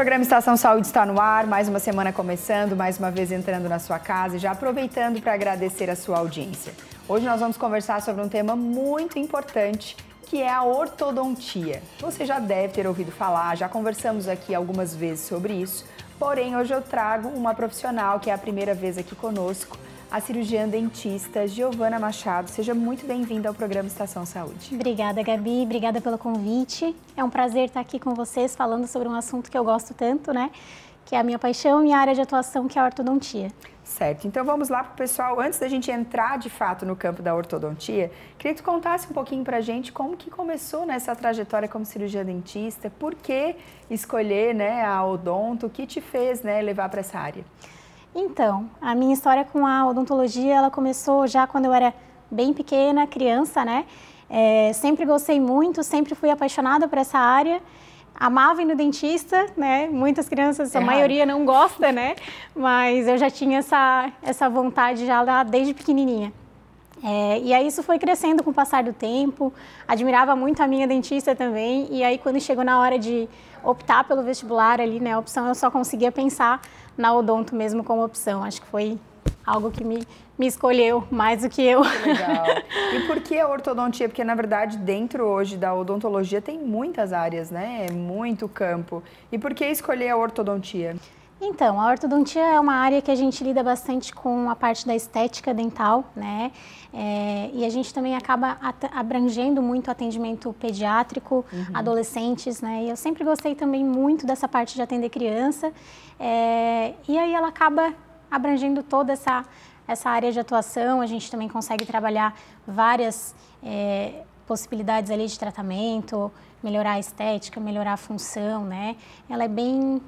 programa Estação Saúde está no ar, mais uma semana começando, mais uma vez entrando na sua casa e já aproveitando para agradecer a sua audiência. Hoje nós vamos conversar sobre um tema muito importante, que é a ortodontia. Você já deve ter ouvido falar, já conversamos aqui algumas vezes sobre isso, porém hoje eu trago uma profissional que é a primeira vez aqui conosco, a cirurgiã dentista Giovana Machado. Seja muito bem-vinda ao programa Estação Saúde. Obrigada, Gabi. Obrigada pelo convite. É um prazer estar aqui com vocês falando sobre um assunto que eu gosto tanto, né? Que é a minha paixão e a área de atuação, que é a ortodontia. Certo. Então vamos lá para o pessoal. Antes da gente entrar de fato no campo da ortodontia, queria que tu contasse um pouquinho para a gente como que começou nessa trajetória como cirurgiã dentista, por que escolher, né, a odonto, o que te fez, né, levar para essa área? Então, a minha história com a odontologia, ela começou já quando eu era bem pequena, criança, né? Sempre gostei muito, sempre fui apaixonada por essa área. Amava ir no dentista, né? Muitas crianças, a maioria não gosta, né? Mas eu já tinha essa vontade já lá desde pequenininha. E aí isso foi crescendo com o passar do tempo, admirava muito a minha dentista também, e aí quando chegou na hora de optar pelo vestibular ali, né, a opção, eu só conseguia pensar na odonto mesmo como opção. Acho que foi algo que me escolheu mais do que eu. Que legal. E por que a ortodontia? Porque, na verdade, dentro hoje da odontologia tem muitas áreas, né? Muito campo. E por que escolher a ortodontia? Então, a ortodontia é uma área que a gente lida bastante com a parte da estética dental, né? E a gente também acaba abrangendo muito atendimento pediátrico, adolescentes, né? E eu sempre gostei também muito dessa parte de atender criança. E aí ela acaba abrangendo toda essa área de atuação. A gente também consegue trabalhar várias possibilidades ali de tratamento, melhorar a estética, melhorar a função, né? Ela é bem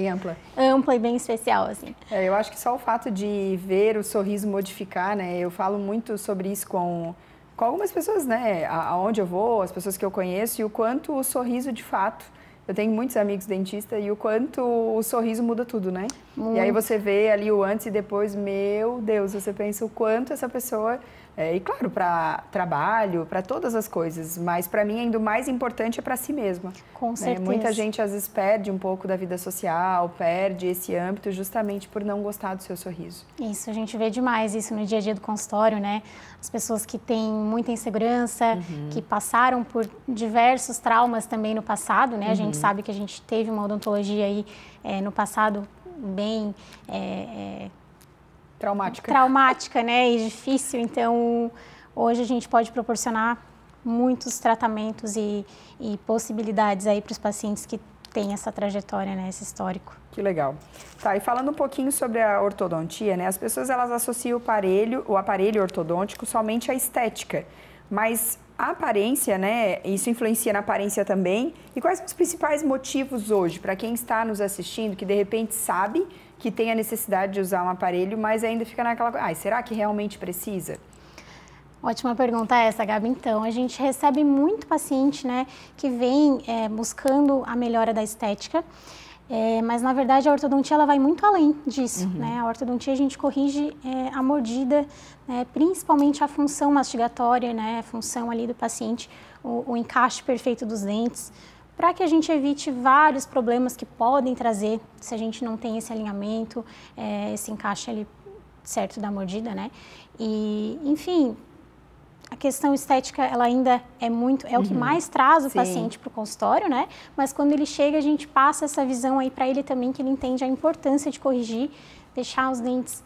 ampla. Ampla e bem especial, assim. Eu acho que só o fato de ver o sorriso modificar, né? Eu falo muito sobre isso com algumas pessoas, né? Aonde eu vou, as pessoas que eu conheço, e o quanto o sorriso de fato. Eu tenho muitos amigos dentistas e o quanto o sorriso muda tudo, né? E aí você vê ali o antes e depois, meu Deus, você pensa o quanto essa pessoa... E claro, para trabalho, para todas as coisas, mas para mim ainda o mais importante é para si mesma. Com certeza. Muita gente às vezes perde um pouco da vida social, perde esse âmbito justamente por não gostar do seu sorriso. Isso, a gente vê demais isso no dia a dia do consultório, né? As pessoas que têm muita insegurança, que passaram por diversos traumas também no passado, né? A gente sabe que a gente teve uma odontologia aí no passado bem... Traumática, né, e difícil. Então, hoje a gente pode proporcionar muitos tratamentos e possibilidades aí para os pacientes que têm essa trajetória, né, esse histórico. Que legal. Tá, e falando um pouquinho sobre a ortodontia, né, as pessoas elas associam o aparelho ortodôntico somente à estética, mas a aparência, né, isso influencia na aparência também. E quais são os principais motivos hoje para quem está nos assistindo que de repente sabe que tem a necessidade de usar um aparelho, mas ainda fica naquela coisa, será que realmente precisa? Ótima pergunta essa, Gabi. Então, a gente recebe muito paciente, né, que vem buscando a melhora da estética, mas na verdade a ortodontia ela vai muito além disso, né? A ortodontia a gente corrige a mordida, né, principalmente a função mastigatória, né, a função ali do paciente, o encaixe perfeito dos dentes, para que a gente evite vários problemas que podem trazer se a gente não tem esse alinhamento, esse encaixe ali certo da mordida, né? E, enfim, a questão estética, ela ainda é o que mais traz o paciente para o consultório, né? Mas quando ele chega, a gente passa essa visão aí para ele também, que ele entende a importância de corrigir, deixar os dentes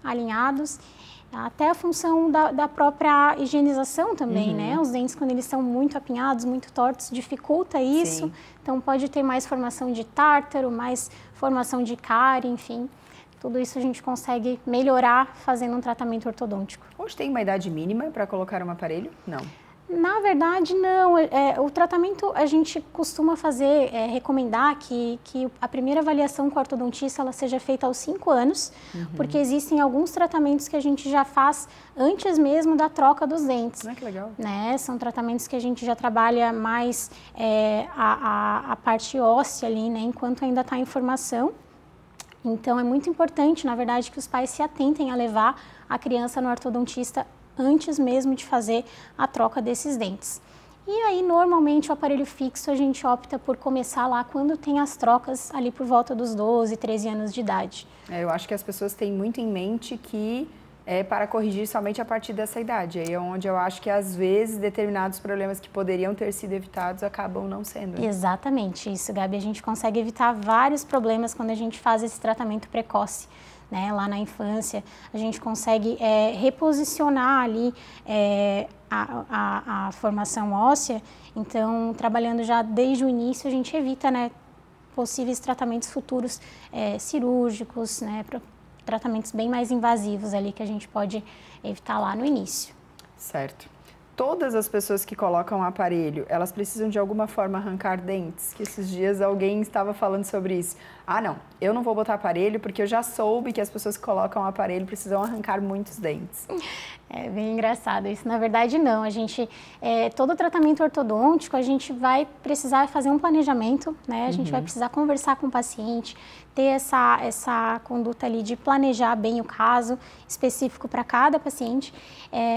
alinhados. Até a função da própria higienização também, né? Os dentes, quando eles são muito apinhados, muito tortos, dificulta isso. Então, pode ter mais formação de tártaro, mais formação de cárie, enfim. Tudo isso a gente consegue melhorar fazendo um tratamento ortodôntico. Hoje tem uma idade mínima para colocar um aparelho? Não. Na verdade, não. O tratamento, a gente costuma fazer, recomendar que a primeira avaliação com o ortodontista ela seja feita aos 5 anos, porque existem alguns tratamentos que a gente já faz antes mesmo da troca dos dentes. Que legal. Né? São tratamentos que a gente já trabalha mais a parte óssea ali, né? Enquanto ainda está em formação. Então, é muito importante, na verdade, que os pais se atentem a levar a criança no ortodontista antes mesmo de fazer a troca desses dentes. E aí, normalmente, o aparelho fixo a gente opta por começar lá quando tem as trocas ali por volta dos 12, 13 anos de idade. Eu acho que as pessoas têm muito em mente que é para corrigir somente a partir dessa idade. Aí é onde eu acho que, às vezes, determinados problemas que poderiam ter sido evitados acabam não sendo. Né? Exatamente isso, Gabi. A gente consegue evitar vários problemas quando a gente faz esse tratamento precoce. Né, lá na infância, a gente consegue reposicionar ali a formação óssea. Então, trabalhando já desde o início, a gente evita, né, possíveis tratamentos futuros cirúrgicos, né, tratamentos bem mais invasivos ali que a gente pode evitar lá no início. Certo. Todas as pessoas que colocam o aparelho, elas precisam de alguma forma arrancar dentes? Que esses dias alguém estava falando sobre isso. Ah, não, eu não vou botar aparelho porque eu já soube que as pessoas que colocam o aparelho precisam arrancar muitos dentes. É bem engraçado isso. Na verdade, não. A gente, todo tratamento ortodôntico, a gente vai precisar fazer um planejamento, né? A gente vai precisar conversar com o paciente, ter essa conduta ali de planejar bem o caso específico para cada paciente.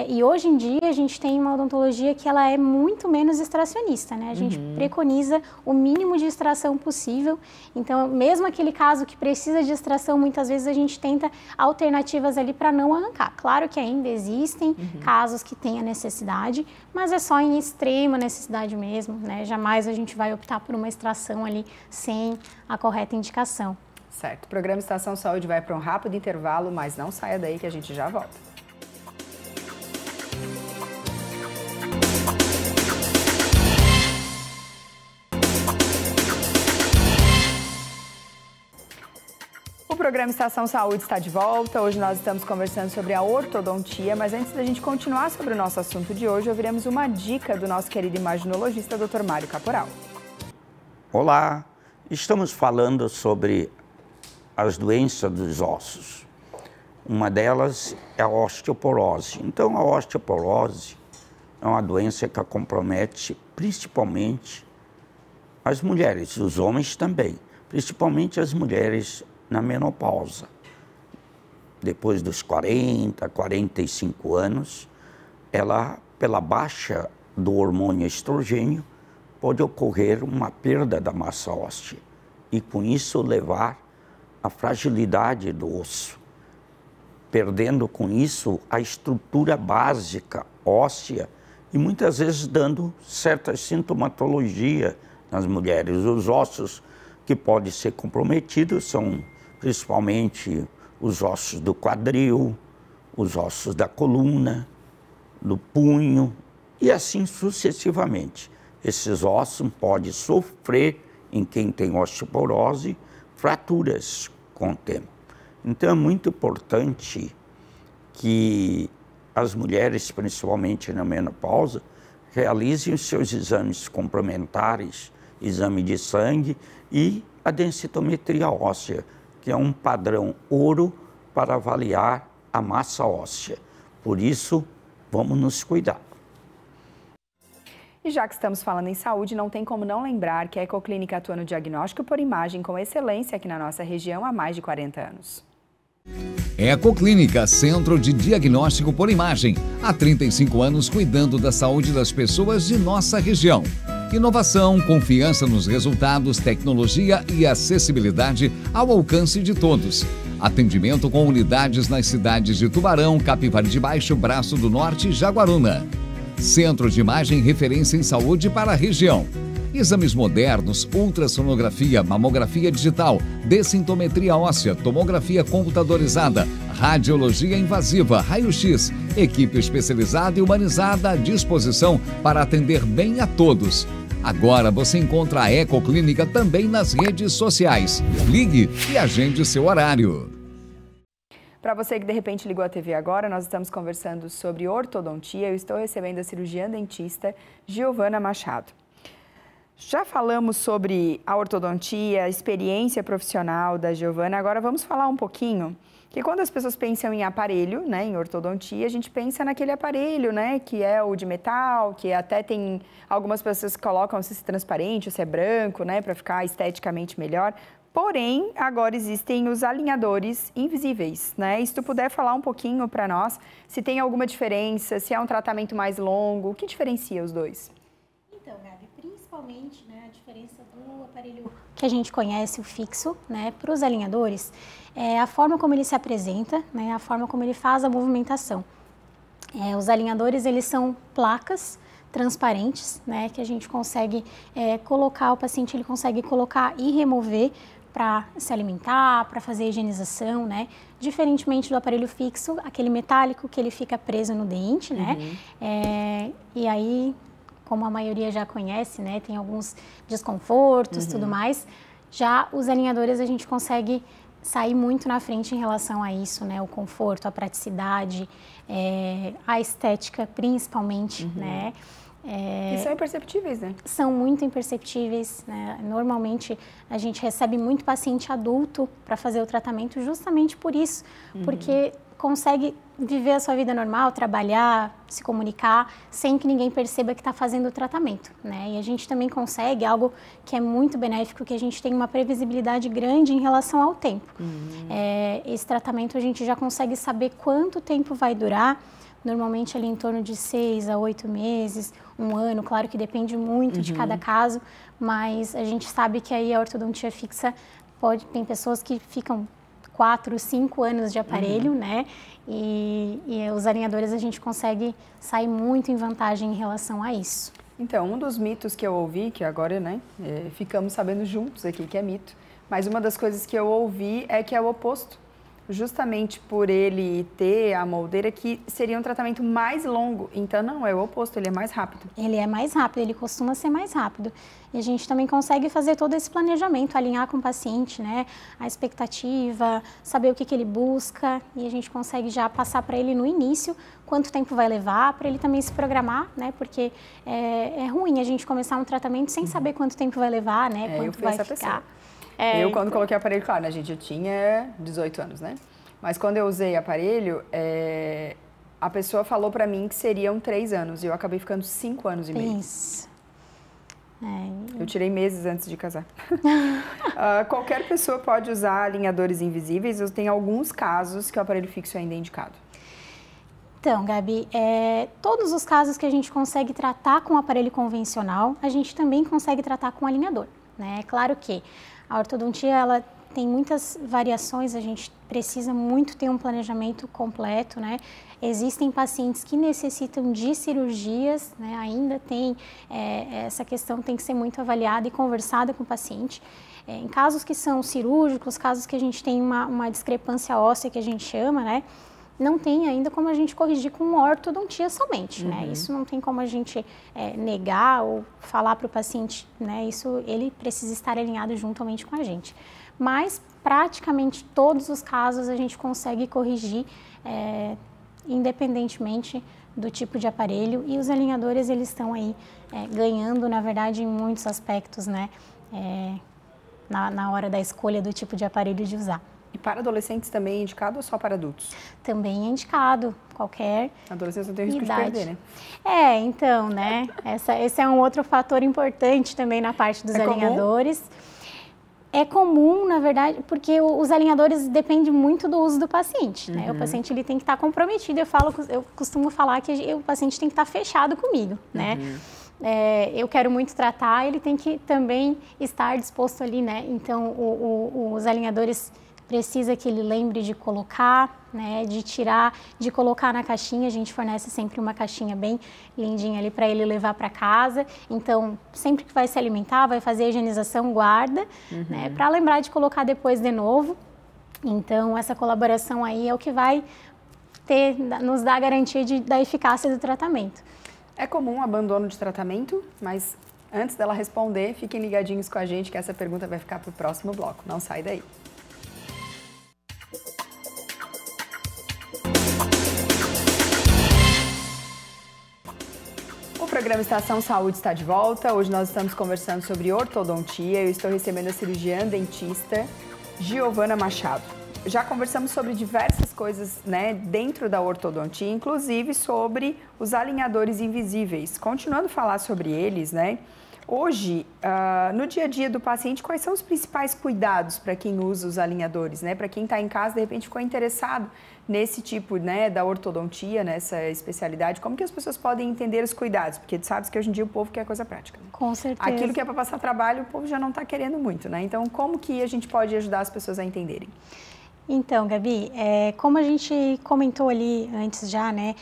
E hoje em dia a gente tem uma odontologia que ela é muito menos extracionista, né? A gente preconiza o mínimo de extração possível. Então, mesmo aquele caso que precisa de extração, muitas vezes a gente tenta alternativas ali para não arrancar. Claro que ainda existem casos que tenha necessidade, mas é só em extrema necessidade mesmo, né? Jamais a gente vai optar por uma extração ali sem a correta indicação. Certo. O programa Estação Saúde vai para um rápido intervalo, mas não saia daí que a gente já volta. O programa Estação Saúde está de volta. Hoje nós estamos conversando sobre a ortodontia, mas antes da gente continuar sobre o nosso assunto de hoje, ouviremos uma dica do nosso querido imaginologista, Dr. Mário Caporal. Olá, estamos falando sobre as doenças dos ossos. Uma delas é a osteoporose. Então, a osteoporose é uma doença que compromete principalmente as mulheres, os homens também, principalmente as mulheres na menopausa. Depois dos 40, 45 anos, ela, pela baixa do hormônio estrogênio, pode ocorrer uma perda da massa óssea e, com isso, levar à fragilidade do osso, perdendo com isso a estrutura básica óssea e muitas vezes dando certa sintomatologia nas mulheres. Os ossos que podem ser comprometidos são principalmente os ossos do quadril, os ossos da coluna, do punho e assim sucessivamente. Esses ossos podem sofrer, em quem tem osteoporose, fraturas com o tempo. Então é muito importante que as mulheres, principalmente na menopausa, realizem os seus exames complementares, exame de sangue e a densitometria óssea, que é um padrão ouro para avaliar a massa óssea. Por isso, vamos nos cuidar. E já que estamos falando em saúde, não tem como não lembrar que a Ecoclínica atua no diagnóstico por imagem com excelência aqui na nossa região há mais de 40 anos. Ecoclínica, Centro de Diagnóstico por Imagem. Há 35 anos cuidando da saúde das pessoas de nossa região. Inovação, confiança nos resultados, tecnologia e acessibilidade ao alcance de todos. Atendimento com unidades nas cidades de Tubarão, Capivari de Baixo, Braço do Norte e Jaguaruna. Centro de Imagem referência em saúde para a região. Exames modernos, ultrassonografia, mamografia digital, dessintometria óssea, tomografia computadorizada, radiologia invasiva, raio-x, equipe especializada e humanizada à disposição para atender bem a todos. Agora você encontra a Ecoclínica também nas redes sociais. Ligue e agende seu horário. Para você que de repente ligou a TV agora, nós estamos conversando sobre ortodontia. Eu estou recebendo a cirurgiã dentista Giovana Machado. Já falamos sobre a ortodontia, a experiência profissional da Giovana. Agora vamos falar um pouquinho que quando as pessoas pensam em aparelho, né, em ortodontia, a gente pensa naquele aparelho, né, que é o de metal, que até tem algumas pessoas que colocam se é transparente ou se é branco, né, para ficar esteticamente melhor. Porém, agora existem os alinhadores invisíveis, né? E se tu puder falar um pouquinho para nós, se tem alguma diferença, se é um tratamento mais longo, o que diferencia os dois? principalmente, né, a diferença do aparelho que a gente conhece, o fixo, né, para os alinhadores, é a forma como ele se apresenta, né, a forma como ele faz a movimentação. Os alinhadores, eles são placas transparentes, né, que a gente consegue colocar, o paciente ele consegue colocar e remover para se alimentar, para fazer higienização, né? Diferentemente do aparelho fixo, aquele metálico que ele fica preso no dente, né? E aí, como a maioria já conhece, né? Tem alguns desconfortos, tudo mais. Já os alinhadores a gente consegue sair muito na frente em relação a isso, né? O conforto, a praticidade, a estética principalmente, né? E são imperceptíveis, né? São muito imperceptíveis, né? Normalmente a gente recebe muito paciente adulto para fazer o tratamento justamente por isso, porque consegue viver a sua vida normal, trabalhar, se comunicar, sem que ninguém perceba que está fazendo o tratamento, né? E a gente também consegue algo que é muito benéfico, que a gente tem uma previsibilidade grande em relação ao tempo. Esse tratamento a gente já consegue saber quanto tempo vai durar, normalmente ali em torno de 6 a 8 meses, 1 ano, claro que depende muito de cada caso, mas a gente sabe que aí a ortodontia fixa tem pessoas que ficam 4, 5 anos de aparelho, né? E os alinhadores a gente consegue sair muito em vantagem em relação a isso. Então, um dos mitos que eu ouvi, que agora, né, ficamos sabendo juntos aqui que é mito, mas uma das coisas que eu ouvi é que é o oposto. Justamente por ele ter a moldeira, que seria um tratamento mais longo. Então, não, é o oposto, ele é mais rápido. Ele é mais rápido, ele costuma ser mais rápido. E a gente também consegue fazer todo esse planejamento, alinhar com o paciente, né? A expectativa, saber o que ele busca. E a gente consegue já passar para ele no início quanto tempo vai levar, para ele também se programar, né? Porque é ruim a gente começar um tratamento sem saber quanto tempo vai levar, né? Quanto vai ficar. Eu, quando coloquei aparelho, claro, né, gente, eu tinha 18 anos, né? Mas quando eu usei aparelho, a pessoa falou pra mim que seriam 3 anos e eu acabei ficando 5 anos e meio. Isso. Eu tirei meses antes de casar. Qualquer pessoa pode usar alinhadores invisíveis ou tem alguns casos que o aparelho fixo ainda é indicado? Então, Gabi, todos os casos que a gente consegue tratar com aparelho convencional, a gente também consegue tratar com alinhador, né? É claro que a ortodontia, ela tem muitas variações, a gente precisa muito ter um planejamento completo, né? Existem pacientes que necessitam de cirurgias, né? Ainda tem essa questão, tem que ser muito avaliada e conversada com o paciente. Em casos que são cirúrgicos, casos que a gente tem uma discrepância óssea, que a gente chama, né? Não tem ainda como a gente corrigir com ortodontia somente, né? Isso não tem como a gente negar ou falar para o paciente, né? Isso, ele precisa estar alinhado juntamente com a gente. Mas, praticamente todos os casos a gente consegue corrigir, independentemente do tipo de aparelho. E os alinhadores, eles estão aí ganhando, na verdade, em muitos aspectos, né? Na hora da escolha do tipo de aparelho de usar. E para adolescentes também é indicado ou só para adultos? Também é indicado, qualquer adolescentes não tem risco idade. De perder, né? Então, né? Esse é um outro fator importante também na parte dos alinhadores. É comum, na verdade, porque os alinhadores dependem muito do uso do paciente, né? O paciente, ele tem que estar comprometido. Eu costumo falar que o paciente tem que estar fechado comigo, né? Eu quero muito tratar, ele tem que também estar disposto ali, né? Então, os alinhadores precisa que ele lembre de colocar, né, de tirar, de colocar na caixinha. A gente fornece sempre uma caixinha bem lindinha ali para ele levar para casa. Então, sempre que vai se alimentar, vai fazer a higienização, guarda, né, para lembrar de colocar depois de novo. Então, essa colaboração aí é o que vai nos dar a garantia da eficácia do tratamento. É comum o abandono de tratamento, mas antes dela responder, fiquem ligadinhos com a gente que essa pergunta vai ficar para o próximo bloco. Não sai daí. O programa Estação Saúde está de volta. Hoje nós estamos conversando sobre ortodontia. Eu estou recebendo a cirurgiã dentista Giovana Machado. Já conversamos sobre diversas coisas, né, dentro da ortodontia, inclusive sobre os alinhadores invisíveis. Continuando a falar sobre eles, né, Hoje, no dia a dia do paciente, quais são os principais cuidados para quem usa os alinhadores, né? Para quem está em casa, de repente ficou interessado nesse tipo, né, da ortodontia, nessa especialidade, como que as pessoas podem entender os cuidados? Porque tu sabes que hoje em dia o povo quer coisa prática, né? Com certeza. Aquilo que é para passar trabalho, o povo já não está querendo muito, né? Então, como que a gente pode ajudar as pessoas a entenderem? Então, Gabi, como a gente comentou ali antes já, né,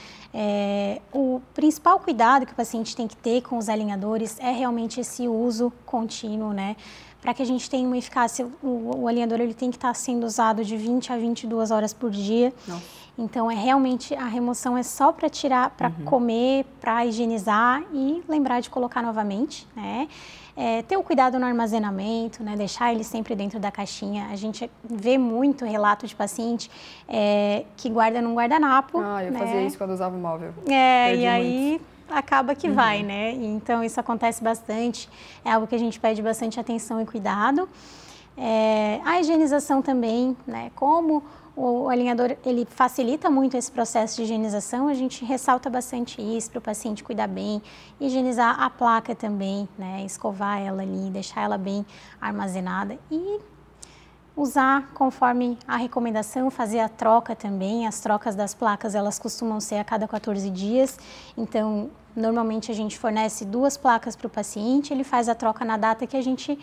o principal cuidado que o paciente tem que ter com os alinhadores é realmente esse uso contínuo, né, para que a gente tenha uma eficácia. O alinhador ele tem que estar sendo usado de 20 a 22 horas por dia. Nossa. Então, realmente a remoção é só para tirar, para comer, para higienizar e lembrar de colocar novamente, né? Ter o cuidado no armazenamento, né? Deixar ele sempre dentro da caixinha. A gente vê muito relato de paciente que guarda num guardanapo. Eu né? fazia isso quando usava o móvel. E aí acaba que vai, né? Então, isso acontece bastante. É algo que a gente pede bastante atenção e cuidado. A higienização também, né? Como o alinhador, ele facilita muito esse processo de higienização, a gente ressalta bastante isso para o paciente cuidar bem, higienizar a placa também, né, escovar ela ali, deixar ela bem armazenada e usar conforme a recomendação, fazer a troca também. As trocas das placas, elas costumam ser a cada 14 dias, então normalmente a gente fornece 2 placas para o paciente, ele faz a troca na data que a gente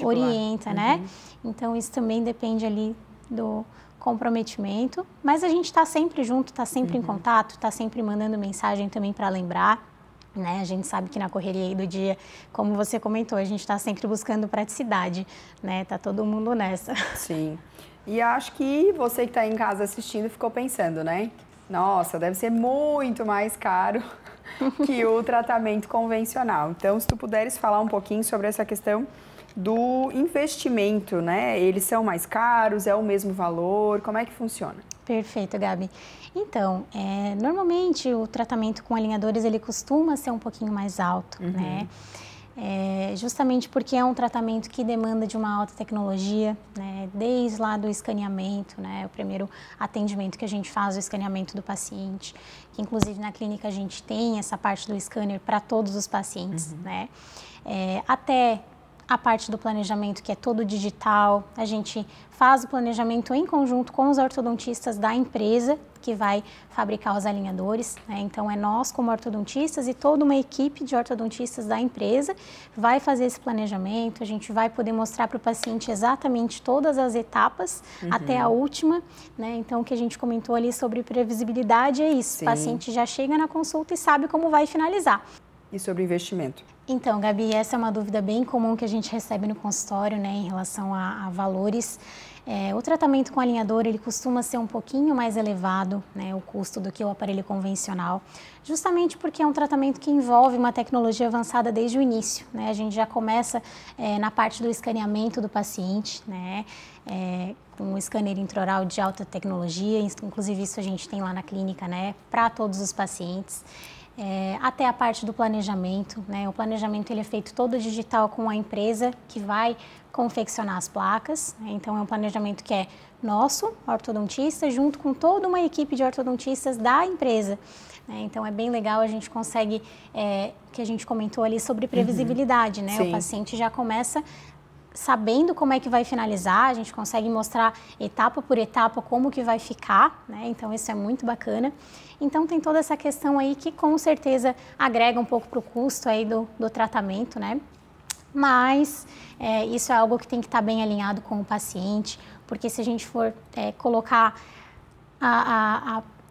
orienta, né? Então isso também depende ali do comprometimento, mas a gente está sempre junto, está sempre em contato, está sempre mandando mensagem também para lembrar, né? A gente sabe que na correria aí do dia, como você comentou, a gente está sempre buscando praticidade, né? Tá todo mundo nessa. Sim. E acho que você que está em casa assistindo ficou pensando, né? Nossa, deve ser muito mais caro que o tratamento convencional. Então, se tu puderes falar um pouquinho sobre essa questão do investimento, né? Eles são mais caros, é o mesmo valor, como é que funciona? Perfeito, Gabi. Então, normalmente o tratamento com alinhadores, ele costuma ser um pouquinho mais alto, né? Justamente porque é um tratamento que demanda de uma alta tecnologia, né? Desde lá do escaneamento, né? O primeiro atendimento que a gente faz, o escaneamento do paciente, que inclusive na clínica a gente tem essa parte do scanner para todos os pacientes, né? Até a parte do planejamento, que é todo digital, a gente faz o planejamento em conjunto com os ortodontistas da empresa que vai fabricar os alinhadores, né? Então, nós como ortodontistas e toda uma equipe de ortodontistas da empresa vai fazer esse planejamento, a gente vai poder mostrar para o paciente exatamente todas as etapas, até a última, né? Então, o que a gente comentou ali sobre previsibilidade é isso, o paciente já chega na consulta e sabe como vai finalizar. E sobre investimento? Então, Gabi, essa é uma dúvida bem comum que a gente recebe no consultório, né, em relação a valores. O tratamento com alinhador, ele costuma ser um pouquinho mais elevado, né, o custo do que o aparelho convencional, justamente porque é um tratamento que envolve uma tecnologia avançada desde o início, né? A gente já começa na parte do escaneamento do paciente, né, com um scanner intraoral de alta tecnologia, inclusive isso a gente tem lá na clínica, né, para todos os pacientes. Até a parte do planejamento, né? O planejamento ele é feito todo digital com a empresa que vai confeccionar as placas, né? Então é um planejamento que é nosso, ortodontista, junto com toda uma equipe de ortodontistas da empresa, né? Então é bem legal, a gente consegue, que a gente comentou ali sobre previsibilidade, né? Sim. O paciente já começa sabendo como é que vai finalizar, a gente consegue mostrar etapa por etapa como que vai ficar, né? Então isso é muito bacana. Então tem toda essa questão aí que com certeza agrega um pouco para o custo aí do tratamento, né? Mas isso é algo que tem que estar bem alinhado com o paciente, porque se a gente for colocar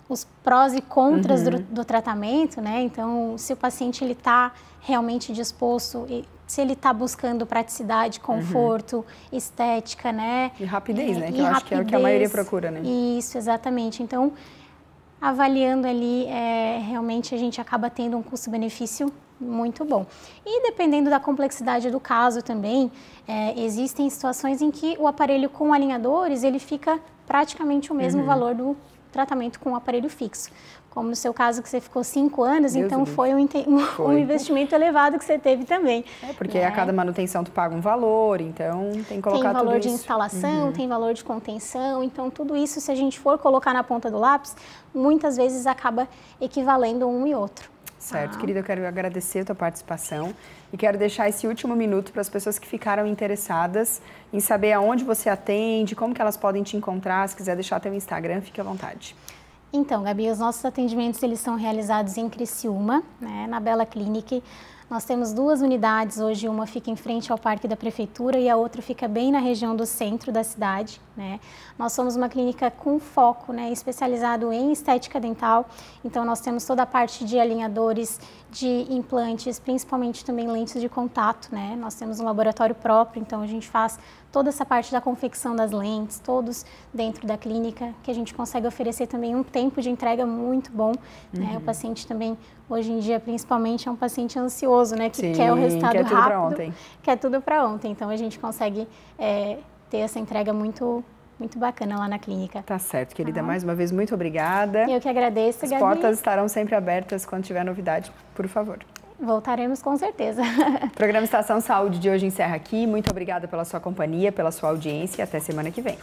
os prós e contras do tratamento, né? Então, se o paciente ele está realmente disposto, se ele está buscando praticidade, conforto, estética, né? E rapidez, né? Que eu acho que é o que a maioria procura, né? Isso, exatamente. Então, avaliando ali, realmente a gente acaba tendo um custo-benefício muito bom. E dependendo da complexidade do caso também, existem situações em que o aparelho com alinhadores, ele fica praticamente o mesmo valor do tratamento com o aparelho fixo. Como no seu caso que você ficou 5 anos, Deus então foi um investimento elevado que você teve também. Porque a cada manutenção tu paga um valor, então tem que colocar tudo isso. Tem valor de instalação, tem valor de contenção, então tudo isso, se a gente for colocar na ponta do lápis, muitas vezes acaba equivalendo um e outro. Certo, querida, eu quero agradecer a tua participação e quero deixar esse último minuto para as pessoas que ficaram interessadas em saber aonde você atende, como que elas podem te encontrar. Se quiser deixar teu Instagram, fique à vontade. Então, Gabi, os nossos atendimentos eles são realizados em Criciúma, né, na Bela Clinic. Nós temos 2 unidades, hoje uma fica em frente ao Parque da Prefeitura e a outra fica bem na região do centro da cidade, né? Nós somos uma clínica com foco, né, especializado em estética dental, então nós temos toda a parte de alinhadores, de implantes, principalmente também lentes de contato, né? Nós temos um laboratório próprio, então a gente faz toda essa parte da confecção das lentes, todos dentro da clínica, que a gente consegue oferecer também um tempo de entrega muito bom, né? O paciente também, hoje em dia, principalmente, é um paciente ansioso, né? Que quer o resultado rápido, pra ontem. quer tudo para ontem. Então, a gente consegue ter essa entrega muito bacana lá na clínica. Tá certo, querida. Mais uma vez, muito obrigada. Eu que agradeço, Gabi. As portas estarão sempre abertas quando tiver novidade, por favor. Voltaremos com certeza. O programa Estação Saúde de hoje encerra aqui. Muito obrigada pela sua companhia, pela sua audiência e até semana que vem.